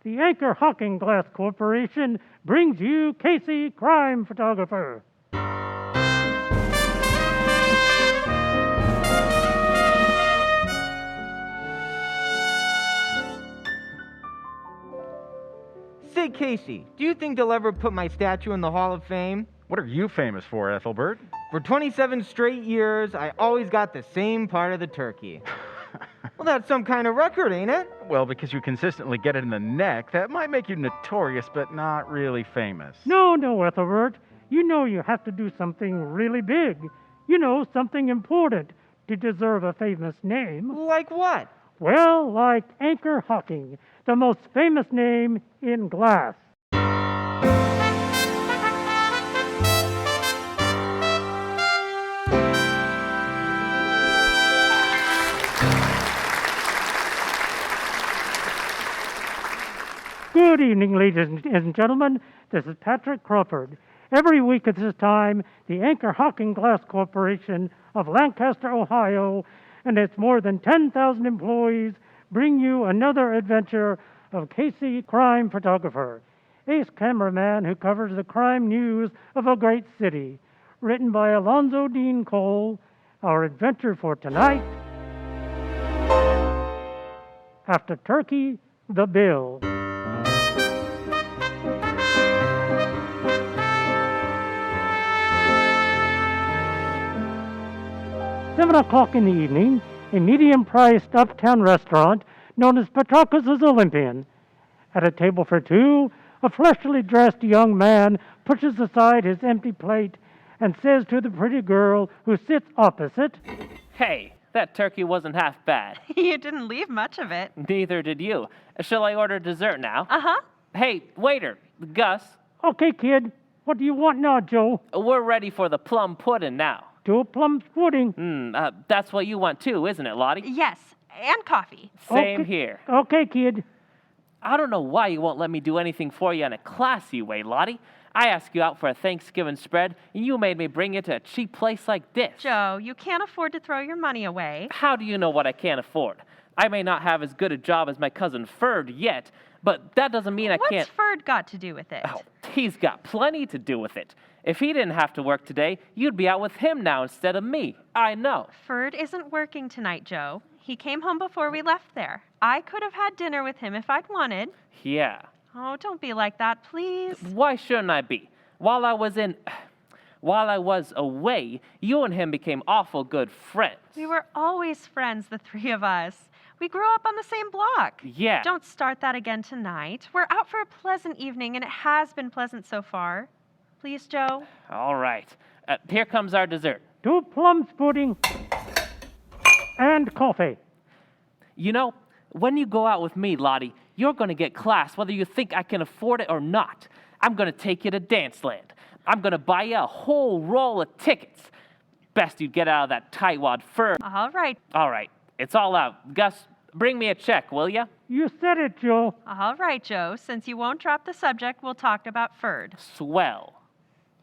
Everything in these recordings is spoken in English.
the Anchor Hocking Glass Corporation brings you Casey, crime photographer. Say, Casey, do you think they'll ever put my statue in the Hall of Fame? What are you famous for, Ethelbert? For 27 straight years, I always got the same part of the turkey. Well, that's some kind of record, ain't it? Well, because you consistently get it in the neck, that might make you notorious, but not really famous. No, Ethelbert. You know you have to do something really big. You know, something important to deserve a famous name. Like what? Well, like Anchor Hocking, the most famous name in glass. Good evening, ladies and gentlemen. This is Patrick Crawford. Every week at this time, the Anchor Hocking Glass Corporation of Lancaster, Ohio, and its more than 10,000 employees bring you another adventure of Casey, crime photographer, ace cameraman who covers the crime news of a great city. Written by Alonzo Dean Cole. Our adventure for tonight: After Turkey, the Bill. 7 o'clock in the evening, a medium-priced uptown restaurant known as Petrarchus' Olympian. At a table for two, a fleshly dressed young man pushes aside his empty plate and says to the pretty girl who sits opposite, "Hey, that turkey wasn't half bad." You didn't leave much of it. Neither did you. Shall I order dessert now? Uh-huh. Hey, waiter, Gus. Okay, kid. What do you want now, Joe? We're ready for the plum pudding now. To a plum pudding. That's what you want too, isn't it, Lottie? Yes, and coffee. Same here. Okay, kid. I don't know why you won't let me do anything for you in a classy way, Lottie. I asked you out for a Thanksgiving spread, and you made me bring you to a cheap place like this. Joe, you can't afford to throw your money away. How do you know what I can't afford? I may not have as good a job as my cousin Ferd yet, but that doesn't mean I can't... What's Ferd got to do with it? Oh, he's got plenty to do with it. If he didn't have to work today, you'd be out with him now instead of me. I know. Ferd isn't working tonight, Joe. He came home before we left there. I could have had dinner with him if I'd wanted. Yeah. Oh, don't be like that, please. Why shouldn't I be? While I was away, you and him became awful good friends. We were always friends, the three of us. We grew up on the same block. Yeah. Don't start that again tonight. We're out for a pleasant evening, and it has been pleasant so far. Please, Joe? All right. Here comes our dessert. 2 plum pudding and coffee. You know, when you go out with me, Lottie, you're going to get class whether you think I can afford it or not. I'm going to take you to Danceland. I'm going to buy you a whole roll of tickets. Best you get out of that tightwad fur. All right. All right. It's all out. Gus, bring me a check, will ya? You said it, Joe. All right, Joe. Since you won't drop the subject, we'll talk about Ferd. Swell.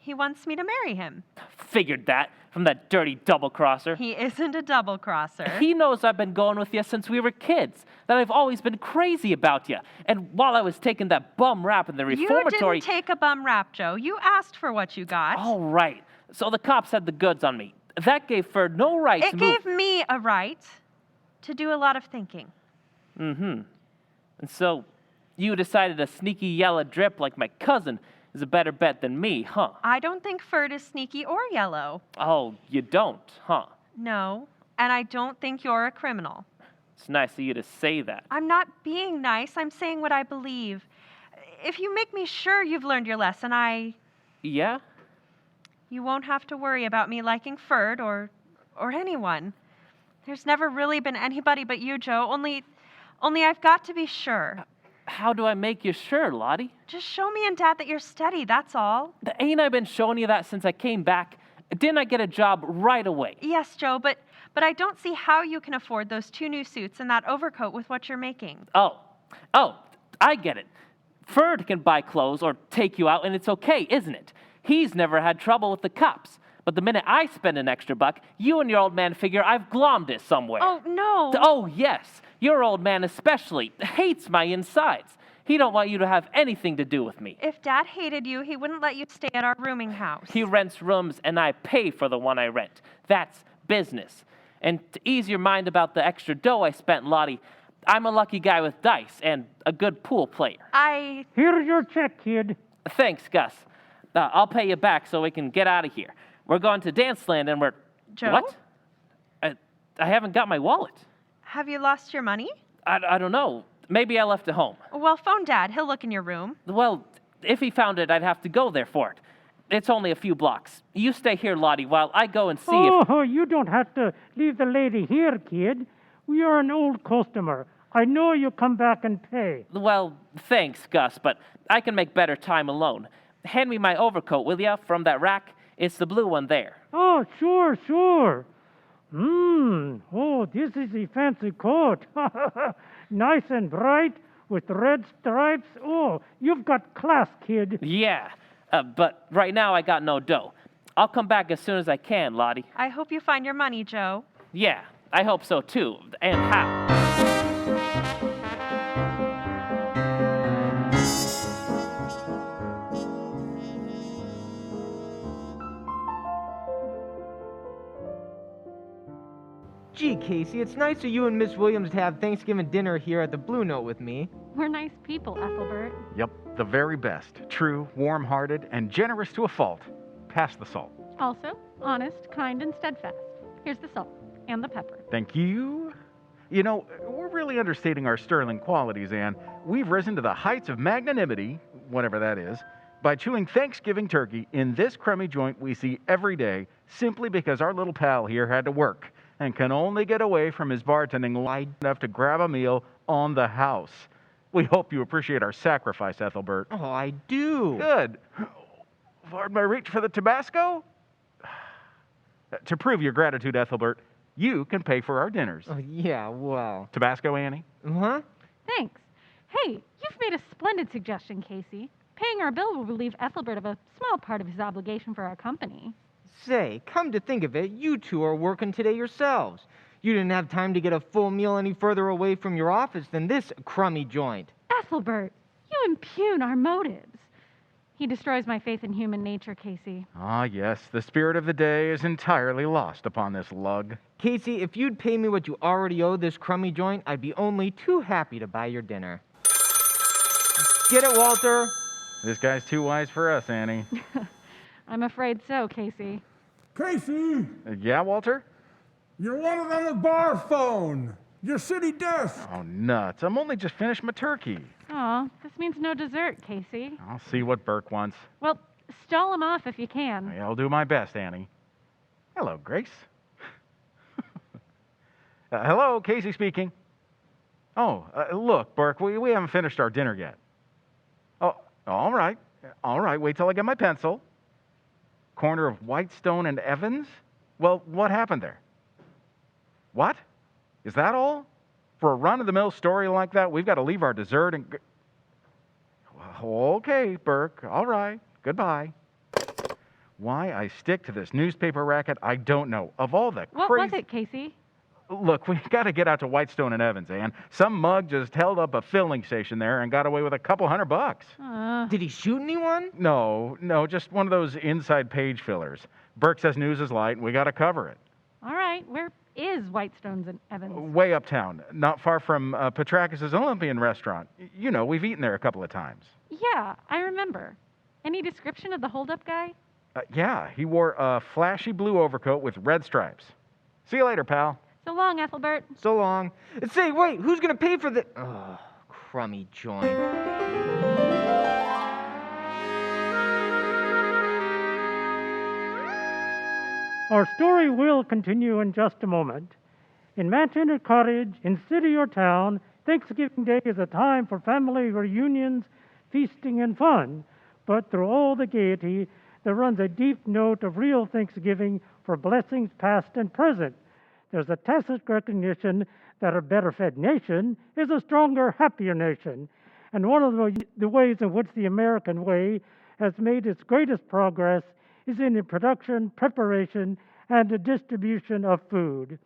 He wants me to marry him. Figured that from that dirty double-crosser. He isn't a double-crosser. He knows I've been going with you since we were kids, that I've always been crazy about you. And while I was taking that bum rap in the reformatory... You didn't take a bum rap, Joe. You asked for what you got. All right. So the cops had the goods on me. That gave Ferd no right to move... It gave me a right to do a lot of thinking. Mm-hmm. And so you decided a sneaky yellow drip like my cousin is a better bet than me, huh? I don't think Ferd is sneaky or yellow. Oh, you don't, huh? No, and I don't think you're a criminal. It's nice of you to say that. I'm not being nice. I'm saying what I believe. If you make me sure you've learned your lesson, Yeah? You won't have to worry about me liking Ferd or anyone. There's never really been anybody but you, Joe. Only I've got to be sure. How do I make you sure, Lottie? Just show me and Dad that you're steady, that's all. Ain't I been showing you that since I came back? Didn't I get a job right away? Yes, Joe, but I don't see how you can afford those 2 new suits and that overcoat with what you're making. Oh, I get it. Ferd can buy clothes or take you out, and it's okay, isn't it? He's never had trouble with the cops. But the minute I spend an extra buck, you and your old man figure I've glommed it somewhere. Oh, no. Oh, yes. Your old man especially hates my insides. He don't want you to have anything to do with me. If Dad hated you, he wouldn't let you stay at our rooming house. He rents rooms and I pay for the one I rent. That's business. And to ease your mind about the extra dough I spent, Lottie, I'm a lucky guy with dice and a good pool player. Here's your check, kid. Thanks, Gus. I'll pay you back so we can get out of here. We're going to Danceland and we're... Joe? What? I haven't got my wallet. Have you lost your money? I don't know. Maybe I left it home. Well, phone Dad. He'll look in your room. Well, if he found it, I'd have to go there for it. It's only a few blocks. You stay here, Lottie, while I go and see if... Oh, you don't have to leave the lady here, kid. We are an old customer. I know you'll come back and pay. Well, thanks, Gus, but I can make better time alone. Hand me my overcoat, will ya, from that rack? It's the blue one there. Oh, sure. Oh, this is a fancy coat. Nice and bright with red stripes. Oh, you've got class, kid. Yeah, but right now I got no dough. I'll come back as soon as I can, Lottie. I hope you find your money, Joe. Yeah, I hope so too. And how? Gee, Casey, it's nice of you and Miss Williams to have Thanksgiving dinner here at the Blue Note with me. We're nice people, Ethelbert. Yep, the very best. True, warm-hearted, and generous to a fault. Pass the salt. Also, honest, kind, and steadfast. Here's the salt and the pepper. Thank you. You know, we're really understating our sterling qualities, Anne. We've risen to the heights of magnanimity, whatever that is, by chewing Thanksgiving turkey in this crummy joint we see every day simply because our little pal here had to work and can only get away from his bartending long enough to grab a meal on the house. We hope you appreciate our sacrifice, Ethelbert. Oh, I do. Good. Pardon my reach for the Tabasco? To prove your gratitude, Ethelbert, you can pay for our dinners. Oh, yeah, well. Tabasco, Annie? Huh? Thanks. Hey, you've made a splendid suggestion, Casey. Paying our bill will relieve Ethelbert of a small part of his obligation for our company. Say, come to think of it, you two are working today yourselves. You didn't have time to get a full meal any further away from your office than this crummy joint. Ethelbert, you impugn our motives. He destroys my faith in human nature, Casey. Ah, yes, the spirit of the day is entirely lost upon this lug. Casey, if you'd pay me what you already owe this crummy joint, I'd be only too happy to buy your dinner. Get it, Walter? This guy's too wise for us, Annie. I'm afraid so, Casey. Casey, Yeah, Walter? you're wanted on the bar phone. Your city desk. Oh, nuts. I'm only just finished my turkey. Aw, this means no dessert, Casey. I'll see what Burke wants. Well, stall him off if you can. I'll do my best, Annie. Hello, Grace. Hello, Casey speaking. Oh, look, Burke, we haven't finished our dinner yet. Oh, all right. Wait till I get my pencil. Corner of Whitestone and Evans? Well, what happened there? What? Is that all? For a run-of-the-mill story like that, we've got to leave our dessert and... Well, okay, Burke. All right. Goodbye. Why I stick to this newspaper racket, I don't know. Of all the What crazy... was it, Casey? Look, we got to get out to Whitestone and Evans, Ann. Some mug just held up a filling station there and got away with $200. Did he shoot anyone? No, just one of those inside page fillers. Burke says news is light, and we got to cover it. All right, where is Whitestones and Evans? Way uptown, not far from Petrakis' Olympian restaurant. You know, we've eaten there a couple of times. Yeah, I remember. Any description of the holdup guy? Yeah, he wore a flashy blue overcoat with red stripes. See you later, pal. So long, Ethelbert. So long. Say, wait, who's going to pay for the... Oh, crummy joint. Our story will continue in just a moment. In mansion or cottage, in city or town, Thanksgiving Day is a time for family reunions, feasting, and fun. But through all the gaiety, there runs a deep note of real thanksgiving for blessings past and present. There's a tacit recognition that a better-fed nation is a stronger, happier nation. And one of the ways in which the American way has made its greatest progress is in the production, preparation, and the distribution of food.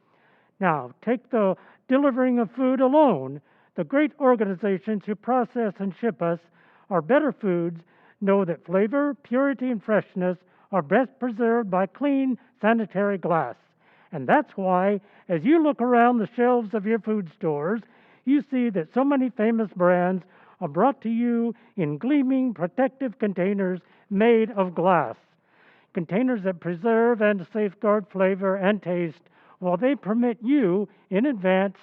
Now, take the delivering of food alone. The great organizations who process and ship us our better foods know that flavor, purity, and freshness are best preserved by clean, sanitary glass. And that's why, as you look around the shelves of your food stores, you see that so many famous brands are brought to you in gleaming, protective containers made of glass. Containers that preserve and safeguard flavor and taste while they permit you, in advance,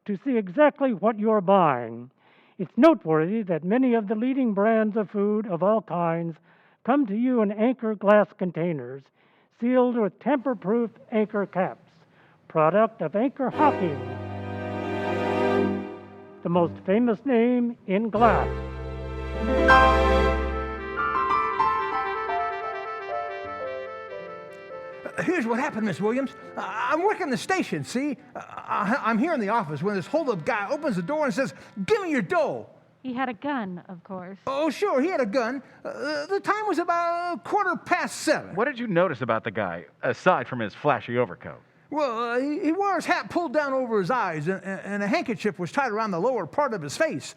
to see exactly what you're buying. It's noteworthy that many of the leading brands of food of all kinds come to you in Anchor glass containers, sealed with tamper-proof Anchor caps, product of Anchor Hocking, the most famous name in glass. Here's what happened, Miss Williams. I'm working the station, see? I'm here in the office when this hold-up guy opens the door and says, "Give me your dough." He had a gun, of course. Oh, sure, he had a gun. The time was about 7:15. What did you notice about the guy, aside from his flashy overcoat? Well, he wore his hat pulled down over his eyes, and a handkerchief was tied around the lower part of his face.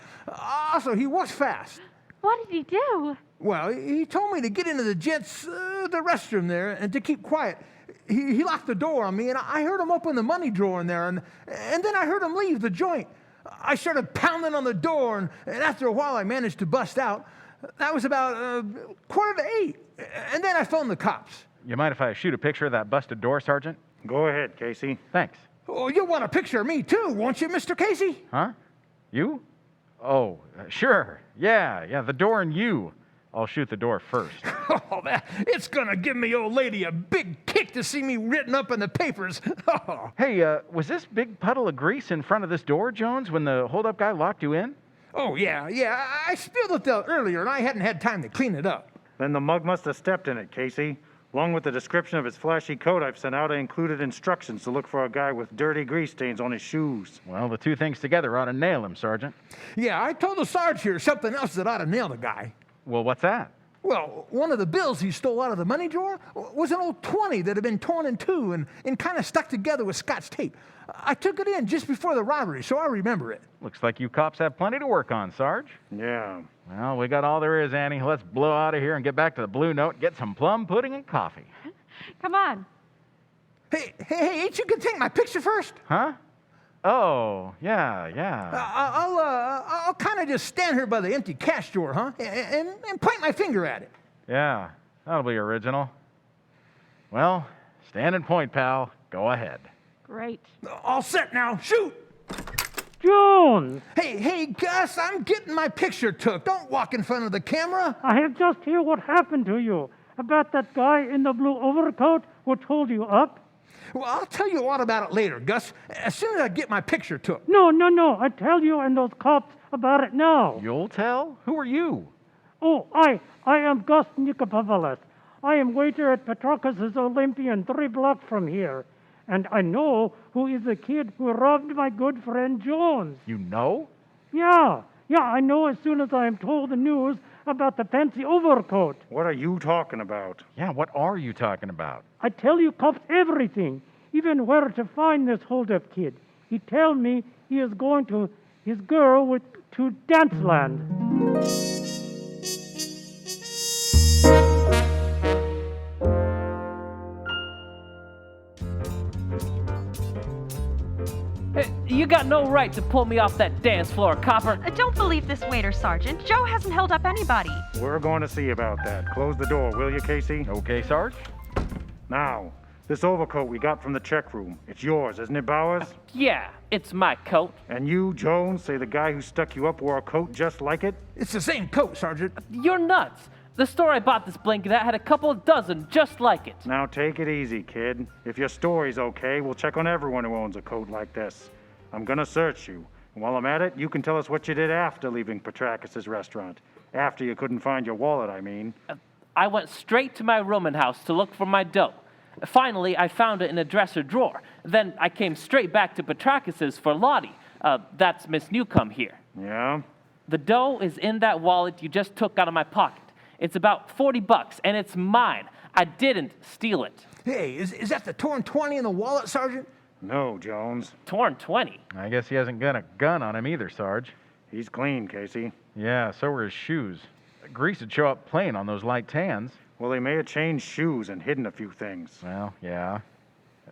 Also, he was fast. What did he do? Well, he told me to get into the the restroom there, and to keep quiet. He locked the door on me, and I heard him open the money drawer in there, and then I heard him leave the joint. I started pounding on the door, and after a while, I managed to bust out. That was about 7:45, and then I phoned the cops. You mind if I shoot a picture of that busted door, Sergeant? Go ahead, Casey. Thanks. Oh, you'll want a picture of me, too, won't you, Mr. Casey? Huh? You? Oh, sure. Yeah, the door and you. I'll shoot the door first. Oh, man, it's gonna give me old lady a big kick to see me written up in the papers. Hey, was this big puddle of grease in front of this door, Jones, when the hold-up guy locked you in? Oh, yeah, I spilled it out earlier, and I hadn't had time to clean it up. Then the mug must have stepped in it, Casey. Along with the description of his flashy coat I've sent out, I included instructions to look for a guy with dirty grease stains on his shoes. Well, the two things together ought to nail him, Sergeant. Yeah, I told the Sarge here something else that ought to nail the guy. Well, what's that? Well, one of the bills he stole out of the money drawer was an old 20 that had been torn in two and kind of stuck together with Scotch tape. I took it in just before the robbery, so I remember it. Looks like you cops have plenty to work on, Sarge. Yeah. Well, we got all there is, Annie. Let's blow out of here and get back to the Blue Note, get some plum pudding and coffee. Come on. Hey, ain't you gonna take my picture first? Huh? Oh, yeah. I'll kind of just stand here by the empty cash drawer, huh? And point my finger at it. Yeah, that'll be original. Well, stand and point, pal. Go ahead. Great. All set now. Shoot! Jones, Hey, Gus, I'm getting my picture took. Don't walk in front of the camera. I have just heard what happened to you about that guy in the blue overcoat who told you up. Well, I'll tell you all about it later, Gus, as soon as I get my picture took. No, I tell you and those cops about it now. You'll tell? Who are you? Oh, I am Gus Newcombe. I am waiter at Petrarchus's Olympian 3 blocks from here. And I know who is the kid who robbed my good friend Jones. You know? Yeah, I know as soon as I am told the news about the fancy overcoat. What are you talking about? Yeah, what are you talking about? I tell you cops everything, even where to find this hold-up kid. He tell me he is going to his girl to dance land. Hey, you got no right to pull me off that dance floor, copper. Don't believe this waiter, Sergeant. Joe hasn't held up anybody. We're going to see about that. Close the door, will you, Casey? Okay, Sarge? Now, this overcoat we got from the check room. It's yours, isn't it, Bowers? Yeah, it's my coat. And you, Jones, say the guy who stuck you up wore a coat just like it? It's the same coat, Sergeant. You're nuts. The store I bought this blanket at had a couple of dozen just like it. Now take it easy, kid. If your story's okay, we'll check on everyone who owns a coat like this. I'm gonna search you. And while I'm at it, you can tell us what you did after leaving Petrarchus's restaurant. After you couldn't find your wallet, I mean. I went straight to my rooming house to look for my dough. Finally, I found it in a dresser drawer. Then I came straight back to Petrarchus's for Lottie. That's Miss Newcombe here. Yeah? The dough is in that wallet you just took out of my pocket. It's about $40, and it's mine. I didn't steal it. Hey, is that the torn 20 in the wallet, Sergeant? No, Jones. Torn 20. I guess he hasn't got a gun on him either, Sarge. He's clean, Casey. Yeah, so were his shoes. Grease would show up plain on those light tans. Well, they may have changed shoes and hidden a few things. Well, yeah.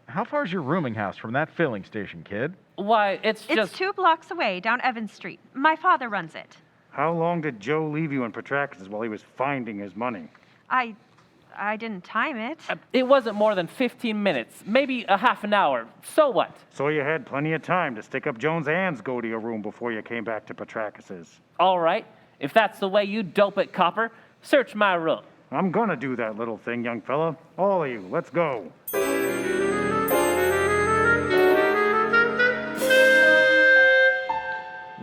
How far is your rooming house from that filling station, kid? Why, it's It's just... 2 blocks away, down Evans Street. My father runs it. How long did Joe leave you in Protractus while he was finding his money? I didn't time it. It wasn't more than 15 minutes, maybe a half an hour. So what? So you had plenty of time to stick up Jones and go to your room before you came back to Protractus's. All right, if that's the way you dope it, Copper, search my room. I'm gonna do that little thing, young fella. All of you, let's go.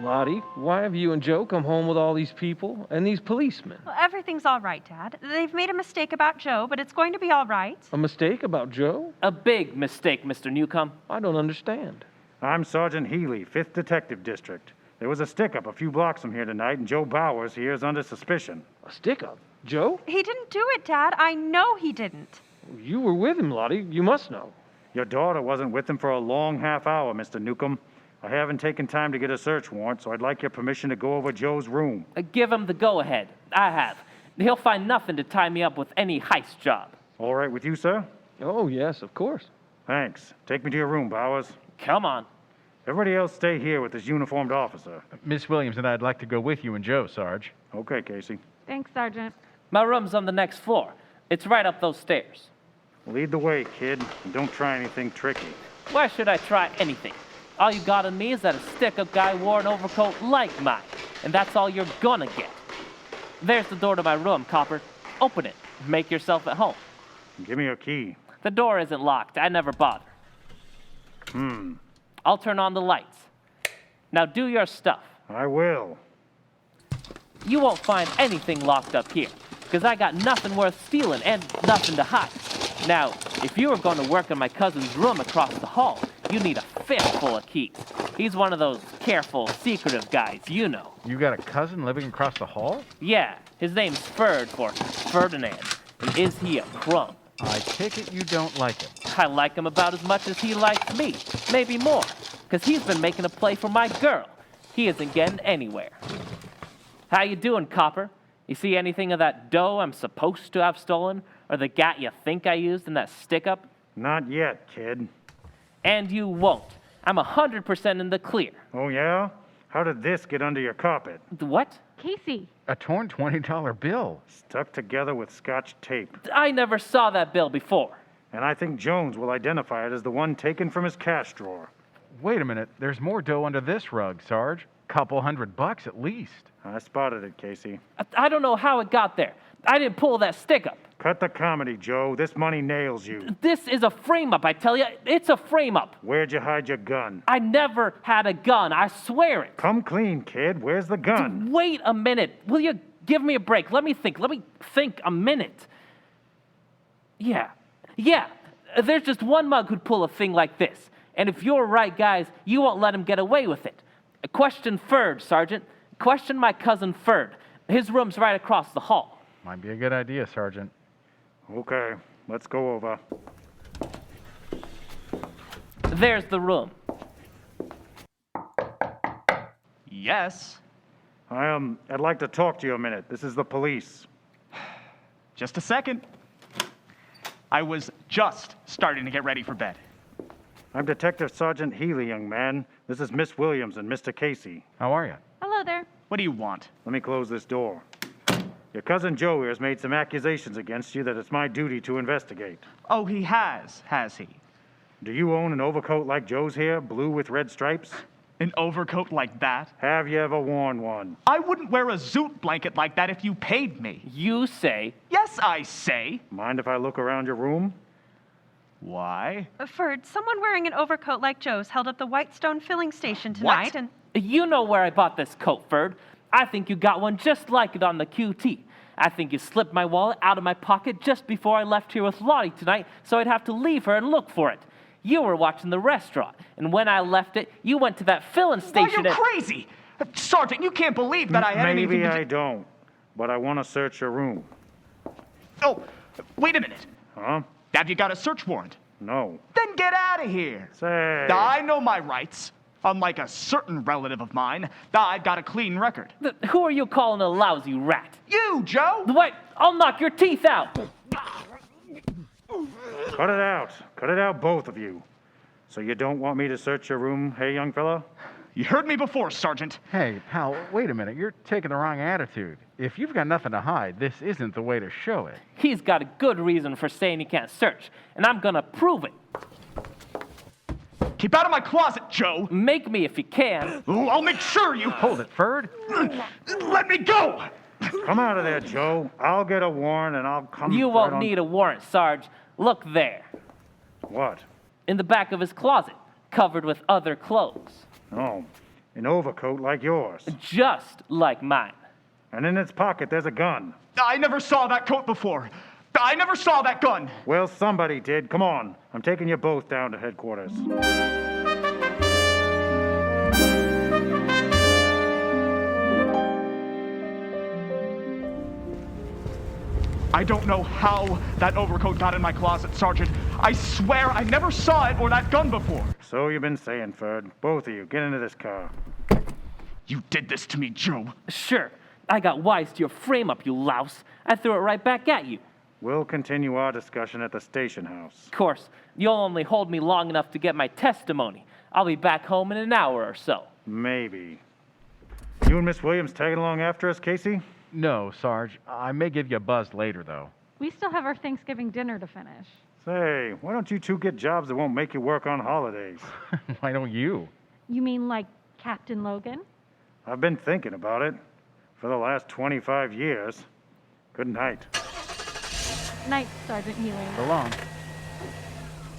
Lottie, why have you and Joe come home with all these people and these policemen? Well, everything's all right, Dad. They've made a mistake about Joe, but it's going to be all right. A mistake about Joe? A big mistake, Mr. Newcombe. I don't understand. I'm Sergeant Healy, 5th Detective District. There was a stick-up a few blocks from here tonight, and Joe Bowers here is under suspicion. A stick-up? Joe? He didn't do it, Dad. I know he didn't. You were with him, Lottie. You must know. Your daughter wasn't with him for a long half hour, Mr. Newcombe. I haven't taken time to get a search warrant, so I'd like your permission to go over Joe's room. Give him the go-ahead. I have. He'll find nothing to tie me up with any heist job. All right with you, sir? Oh, yes, of course. Thanks. Take me to your room, Bowers. Come on. Everybody else stay here with this uniformed officer. Miss Williams and I'd like to go with you and Joe, Sarge. Okay, Casey. Thanks, Sergeant. My room's on the next floor. It's right up those stairs. Lead the way, kid, and don't try anything tricky. Why should I try anything? All you got on me is that a stick-up guy wore an overcoat like mine, and that's all you're gonna get. There's the door to my room, Copper. Open it. Make yourself at home. Give me your key. The door isn't locked. I never bother. I'll turn on the lights. Now do your stuff. I will. You won't find anything locked up here, because I got nothing worth stealing and nothing to hide. Now, if you were going to work in my cousin's room across the hall, you need a fistful of keys. He's one of those careful, secretive guys, you know. You got a cousin living across the hall? Yeah, his name's Ferd for Ferdinand. And is he a crumb? I take it you don't like him. I like him about as much as he likes me, maybe more, because he's been making a play for my girl. He isn't getting anywhere. How you doing, Copper? You see anything of that dough I'm supposed to have stolen, or the gat you think I used in that stick-up? Not yet, kid. And you won't. I'm 100% in the clear. Oh, yeah? How did this get under your carpet? What? Casey, A torn $20 bill. Stuck together with Scotch tape. I never saw that bill before. And I think Jones will identify it as the one taken from his cash drawer. Wait a minute. There's more dough under this rug, Sarge. Couple $100 at least. I spotted it, Casey. I don't know how it got there. I didn't pull that stick-up. Cut the comedy, Joe. This money nails you. This is a frame-up, I tell you. It's a frame-up. Where'd you hide your gun? I never had a gun. I swear it. Come clean, kid. Where's the gun? Wait a minute. Will you give me a break? Let me think. Let me think a minute. Yeah. There's just one mug who'd pull a thing like this. And if you're right, guys, you won't let him get away with it. Question Ferd, Sergeant. Question my cousin Ferd. His room's right across the hall. Might be a good idea, Sergeant. Okay, let's go over. There's the room. Yes. I'd like to talk to you a minute. This is the police. Just a second. I was just starting to get ready for bed. I'm Detective Sergeant Healy, young man. This is Miss Williams and Mr. Casey. How are you? hello there. What do you want? Let me close this door. Your cousin Joe here has made some accusations against you that it's my duty to investigate. Oh, he has he? Do you own an overcoat like Joe's here, blue with red stripes? An overcoat like that? Have you ever worn one? I wouldn't wear a zoot blanket like that if you paid me. You say. Yes, I say. Mind if I look around your room? Why? Ferd, someone wearing an overcoat like Joe's held up the Whitestone filling station tonight, and You know where I bought this coat, Ferd. I think you got one just like it on the QT. I think you slipped my wallet out of my pocket just before I left here with Lottie tonight, so I'd have to leave her and look for it. You were watching the restaurant, and when I left it, you went to that filling station. You're crazy! Sergeant, you can't believe that I had anything Maybe to I don't, but I want to search your room. Oh, wait a minute. Huh? Have you got a search warrant? No. Then get out of here. Say. I know my rights. Unlike a certain relative of mine, I've got a clean record. Who are you calling a lousy rat? You, Joe! Wait, I'll knock your teeth out. Cut it out. Cut it out, both of you. So you don't want me to search your room, hey, young fella? You heard me before, Sergeant. Hey, pal, wait a minute. You're taking the wrong attitude. If you've got nothing to hide, this isn't the way to show it. He's got a good reason for saying he can't search, and I'm gonna prove it. Keep out of my closet, Joe. Make me if you can. Oh, I'll make sure you... Hold it, Ferd. Let me go! Come out of there, Joe. I'll get a warrant and I'll come. You right won't on- need a warrant, Sarge. Look there. What? In the back of his closet, covered with other clothes. Oh, an overcoat like yours. Just like mine. And in its pocket, there's a gun. I never saw that coat before. I never saw that gun. Well, somebody did. Come on. I'm taking you both down to headquarters. I don't know how that overcoat got in my closet, Sergeant. I swear I never saw it or that gun before. So you've been saying, Ferd. Both of you, get into this car. You did this to me, Joe. Sure. I got wise to your frame-up, you louse. I threw it right back at you. We'll continue our discussion at the station house. Of course, you'll only hold me long enough to get my testimony. I'll be back home in an hour or so. Maybe. You and Miss Williams tagging along after us, Casey? No, Sarge. I may give you a buzz later, though. We still have our Thanksgiving dinner to finish. Say, why don't you two get jobs that won't make you work on holidays? Why don't you? You mean like Captain Logan? I've been thinking about it for the last 25 years. Good night. Night, Sergeant Healy. So long.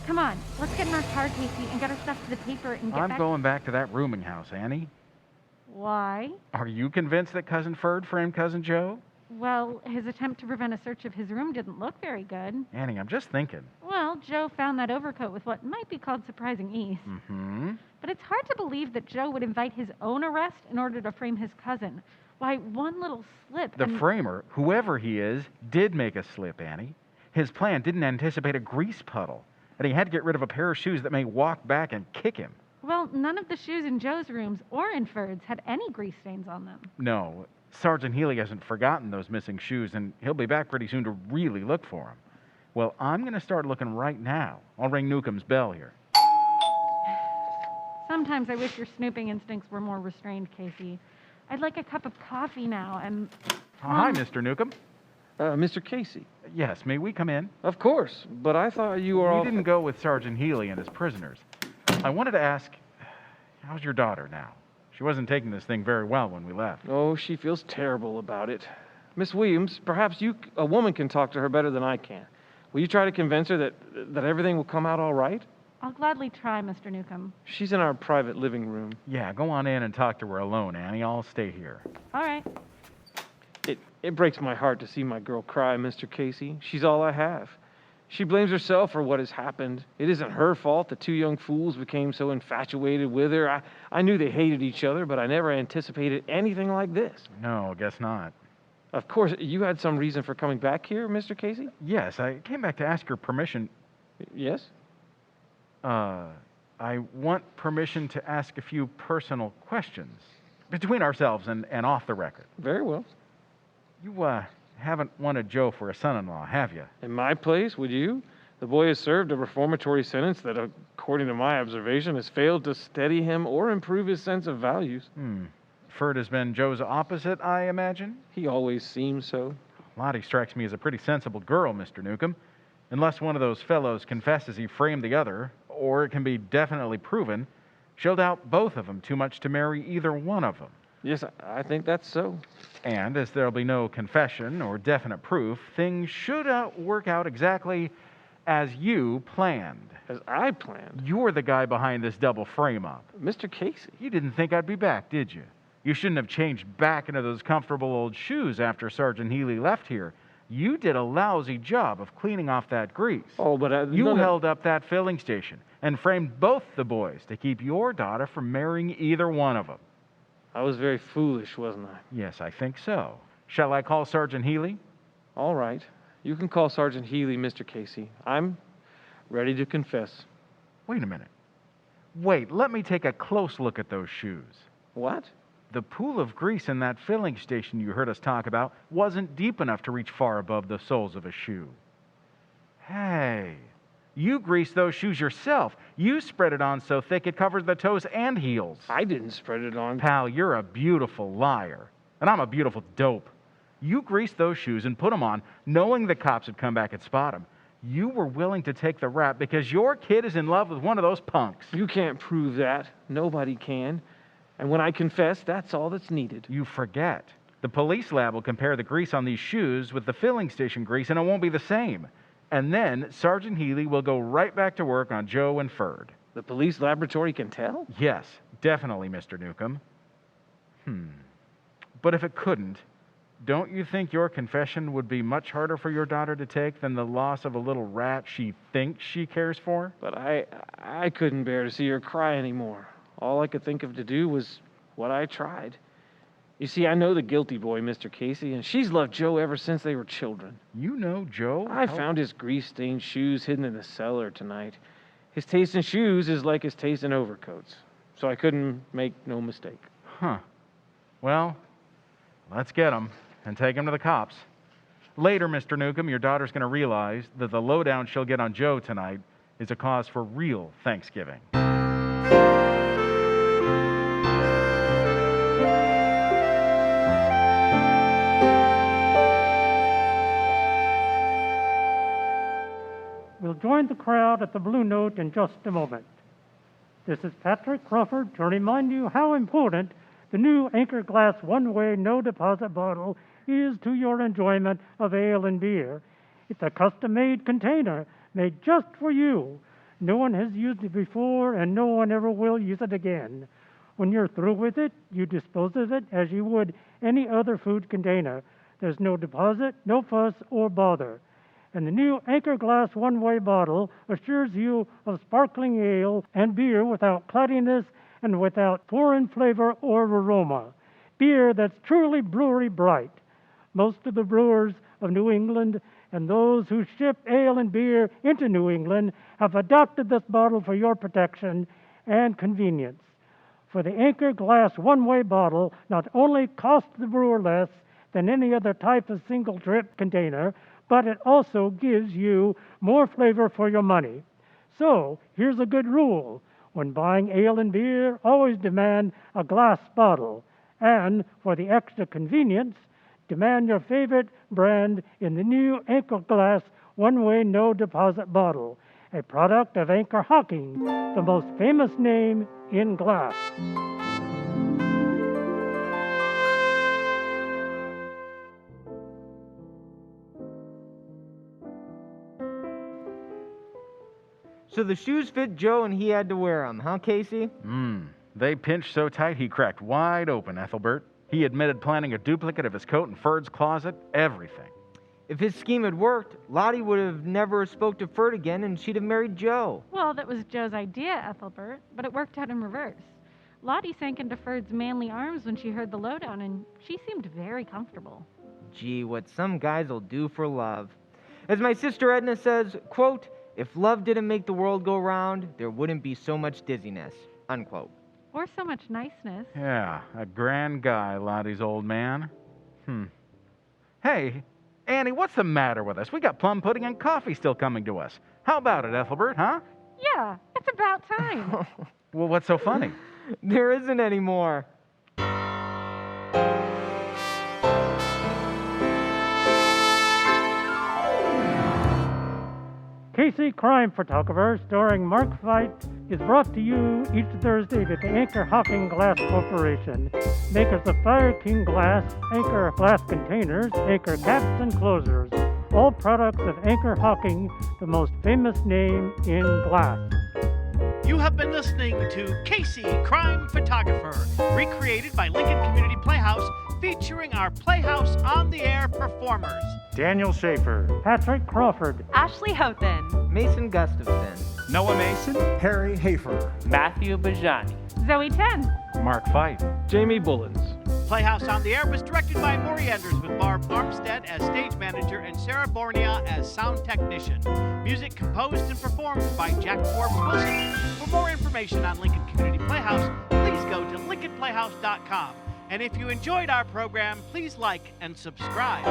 Come on, let's get in our car, Casey, and get our stuff to the paper and get I'm back. going back to that rooming house, Annie. Why? Are you convinced that Cousin Ferd framed Cousin Joe? Well, his attempt to prevent a search of his room didn't look very good. Annie, I'm just thinking. Well, Joe found that overcoat with what might be called surprising ease. Mm-hmm. But it's hard to believe that Joe would invite his own arrest in order to frame his cousin. Why, one little slip The and... framer, whoever he is, did make a slip, Annie. His plan didn't anticipate a grease puddle, and he had to get rid of a pair of shoes that may walk back and kick him. Well, none of the shoes in Joe's rooms or in Ferd's had any grease stains on them. No, Sergeant Healy hasn't forgotten those missing shoes, and he'll be back pretty soon to really look for them. Well, I'm going to start looking right now. I'll ring Newcombe's bell here. Sometimes I wish your snooping instincts were more restrained, Casey. I'd like a cup of coffee now, and... Hi, Mr. Newcombe. Mr. Casey. Yes, may we come in? Of course, but I thought you were all... We didn't go with Sergeant Healy and his prisoners. I wanted to ask, how's your daughter now? She wasn't taking this thing very well when we left. Oh, she feels terrible about it. Miss Williams, perhaps a woman can talk to her better than I can. Will you try to convince her that everything will come out all right? I'll gladly try, Mr. Newcombe. She's in our private living room. Yeah, go on in and talk to her alone, Annie. I'll stay here. All right. It breaks my heart to see my girl cry, Mr. Casey. She's all I have. She blames herself for what has happened. It isn't her fault the two young fools became so infatuated with her. I knew they hated each other, but I never anticipated anything like this. No, guess not. Of course, you had some reason for coming back here, Mr. Casey? Yes, I came back to ask your permission. Yes? I want permission to ask a few personal questions between ourselves and off the record. Very well. You, haven't wanted Joe for a son-in-law, have you? In my place, would you? The boy has served a reformatory sentence that, according to my observation, has failed to steady him or improve his sense of values. Ferd has been Joe's opposite, I imagine? He always seems so. Lottie strikes me as a pretty sensible girl, Mr. Newcombe. Unless one of those fellows confesses he framed the other, or it can be definitely proven, she'll doubt both of them too much to marry either one of them. Yes, I think that's so. And as there'll be no confession or definite proof, things should work out exactly as you planned. As I planned? You're the guy behind this double frame-up. Mr. Casey? You didn't think I'd be back, did you? You shouldn't have changed back into those comfortable old shoes after Sergeant Healy left here. You did a lousy job of cleaning off that grease. Oh, but... You held up that filling station and framed both the boys to keep your daughter from marrying either one of them. I was very foolish, wasn't I? Yes, I think so. Shall I call Sergeant Healy? All right. You can call Sergeant Healy Mr. Casey. I'm ready to confess. Wait a minute. Wait, let me take a close look at those shoes. What? The pool of grease in that filling station you heard us talk about wasn't deep enough to reach far above the soles of a shoe. Hey, you greased those shoes yourself. You spread it on so thick it covers the toes and heels. I didn't spread it on. Pal, you're a beautiful liar. And I'm a beautiful dope. You greased those shoes and put them on knowing the cops would come back and spot them. You were willing to take the rap because your kid is in love with one of those punks. You can't prove that. Nobody can. And when I confess, that's all that's needed. You forget. The police lab will compare the grease on these shoes with the filling station grease, and it won't be the same. And then Sergeant Healy will go right back to work on Joe and Ferd. The police laboratory can tell? Yes, definitely, Mr. Newcombe. But if it couldn't, don't you think your confession would be much harder for your daughter to take than the loss of a little rat she thinks she cares for? But I couldn't bear to see her cry anymore. All I could think of to do was what I tried. You see, I know the guilty boy, Mr. Casey, and she's loved Joe ever since they were children. You know Joe? I found his grease-stained shoes hidden in the cellar tonight. His taste in shoes is like his taste in overcoats, so I couldn't make no mistake. Huh. Well, let's get him and take him to the cops. Later, Mr. Newcombe, your daughter's going to realize that the lowdown she'll get on Joe tonight is a cause for real Thanksgiving. We'll join the crowd at the Blue Note in just a moment. This is Patrick Crawford to remind you how important the new Anchor Glass one-way no-deposit bottle is to your enjoyment of ale and beer. It's a custom-made container made just for you. No one has used it before, and no one ever will use it again. When you're through with it, you dispose of it as you would any other food container. There's no deposit, no fuss, or bother. And the new Anchor Glass one-way bottle assures you of sparkling ale and beer without cloudiness and without foreign flavor or aroma. Beer that's truly brewery bright. Most of the brewers of New England and those who ship ale and beer into New England have adopted this bottle for your protection and convenience. For the Anchor Glass one-way bottle not only costs the brewer less than any other type of single-trip container, but it also gives you more flavor for your money. So, here's a good rule. When buying ale and beer, always demand a glass bottle. And for the extra convenience, demand your favorite brand in the new Anchor Glass one-way no-deposit bottle, a product of Anchor Hocking, the most famous name in glass. So the shoes fit Joe and he had to wear them, huh, Casey? They pinched so tight he cracked wide open, Ethelbert. He admitted planning a duplicate of his coat in Ferd's closet, everything. If his scheme had worked, Lottie would have never spoke to Ferd again and she'd have married Joe. Well, that was Joe's idea, Ethelbert, but it worked out in reverse. Lottie sank into Ferd's manly arms when she heard the lowdown, and she seemed very comfortable. Gee, what some guys will do for love. As my sister Edna says, quote, "If love didn't make the world go round, there wouldn't be so much dizziness," unquote. Or so much niceness. Yeah, a grand guy, Lottie's old man. Hey, Annie, what's the matter with us? We got plum pudding and coffee still coming to us. How about it, Ethelbert, huh? Yeah, it's about time. Well, what's so funny? There isn't any more. Casey Crime Photographer, starring Mark Feit, is brought to you each Thursday by the Anchor Hocking Glass Corporation, makers of Fire King Glass, Anchor Glass Containers, Anchor Caps and Closers, all products of Anchor Hocking, the most famous name in glass. You have been listening to Casey Crime Photographer, recreated by Lincoln Community Playhouse, featuring our Playhouse on the Air performers. Daniel Shaefer, Patrick Crawford, Ashley Hothan, Mason Gustafson, Noah Mason, Harry Heafer, Matthew Bejjani. Zoe Tien. Mark Feit. Jamie Bullins. Playhouse on the Air was directed by Morrie Enders with Barb Armstead as stage manager and Sara Bournia as sound technician. Music composed and performed by Jack Forbes Wilson. For more information on Lincoln Community Playhouse, please go to lincolnplayhouse.com. And if you enjoyed our program, please like and subscribe.